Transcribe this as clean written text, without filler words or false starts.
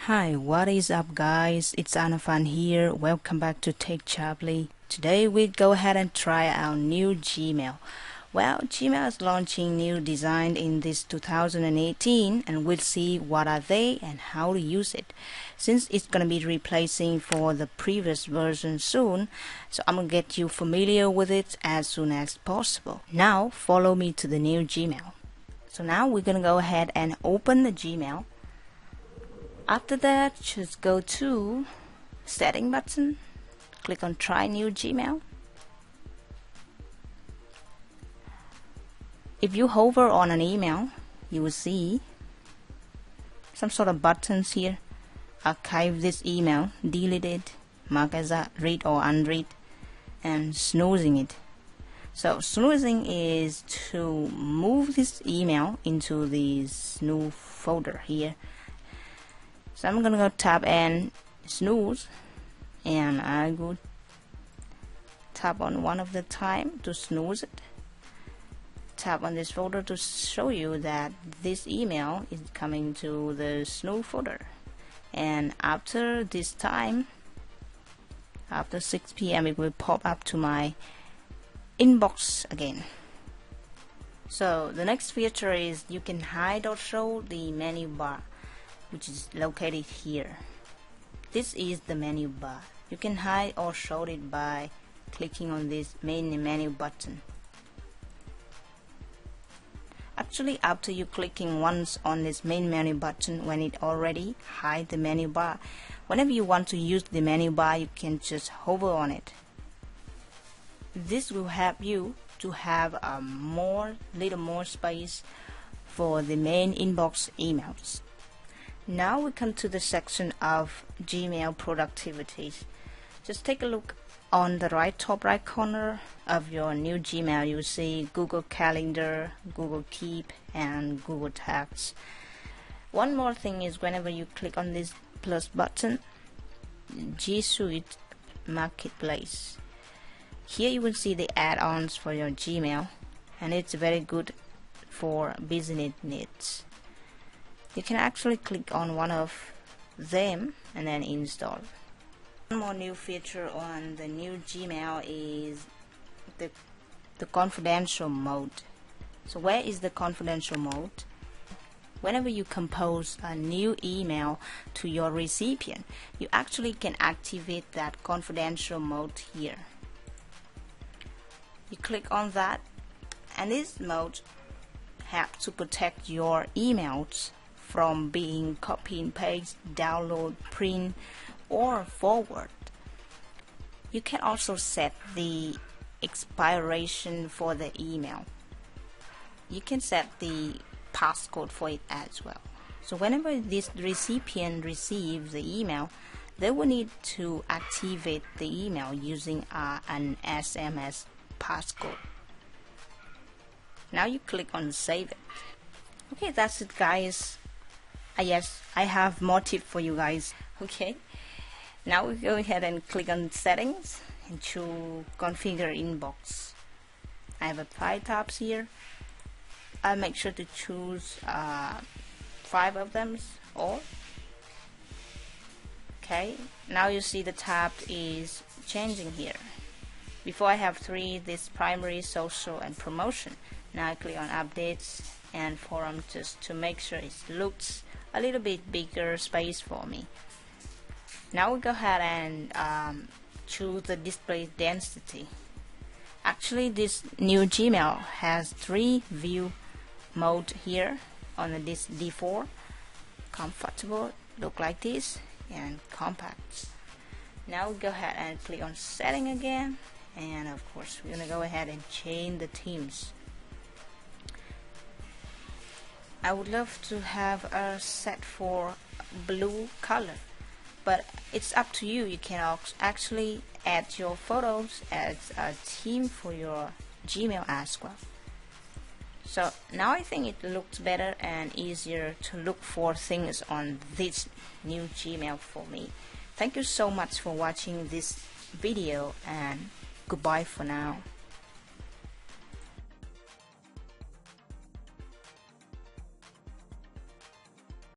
Hi, what is up guys? It's Anafan here. Welcome back to TechAply. Today we go ahead and try our new Gmail. Well, Gmail is launching new design in this 2018 and we'll see what are they and how to use it. Since it's going to be replacing for the previous version soon, so I'm going to get you familiar with it as soon as possible. Now follow me to the new Gmail. So now we're going to go ahead and open the Gmail. After that, just go to setting button, click on try new Gmail. If you hover on an email, you will see some sort of buttons here. Archive this email, delete it, mark as a read or unread, and snoozing it. So snoozing is to move this email into the snooze folder here. So I'm gonna go tap and snooze, and I go tap on one of the time to snooze it. Tap on this folder to show you that this email is coming to the snooze folder. And after this time, after 6 p.m. it will pop up to my inbox again. So the next feature is you can hide or show the menu bar, which is located here. This is the menu bar. You can hide or show it by clicking on this main menu button. Actually, after you clicking once on this main menu button, when it already hide the menu bar, whenever you want to use the menu bar, you can just hover on it. This will help you to have a little more space for the main inbox emails. Now we come to the section of Gmail productivities. Just take a look on the top right corner of your new Gmail. You will see Google Calendar, Google Keep, and Google Tasks. One more thing is whenever you click on this plus button, Gsuite Marketplace. Here you will see the add-ons for your Gmail, and it's very good for business needs. You can actually click on one of them and then install. One more new feature on the new Gmail is the confidential mode. So where is the confidential mode? Whenever you compose a new email to your recipient, you actually can activate that confidential mode here. You click on that, and this mode helps to protect your emails from being copy and paste, download, print, or forward. You can also set the expiration for the email. You can set the passcode for it as well. So whenever this recipient receives the email, they will need to activate the email using an SMS passcode. Now you click on save it. Okay, that's it guys. Yes, I have more tips for you guys. Okay, now we go ahead and click on settings and to configure inbox. I have 5 tabs here. I'll make sure to choose 5 of them all. Okay, now you see the tab is changing here. Before I have 3, this primary, social, and promotion. Now I click on updates and forum just to make sure it looks a little bit bigger space for me. Now we go ahead and choose the display density. Actually, this new Gmail has 3 view mode here on this D4. Comfortable, look like this, and compact. Now we go ahead and click on setting again, and of course we're gonna go ahead and change the themes. I would love to have a set for blue color, but it's up to you. You can actually add your photos as a theme for your Gmail as well. So now I think it looks better and easier to look for things on this new Gmail for me. Thank you so much for watching this video, and goodbye for now.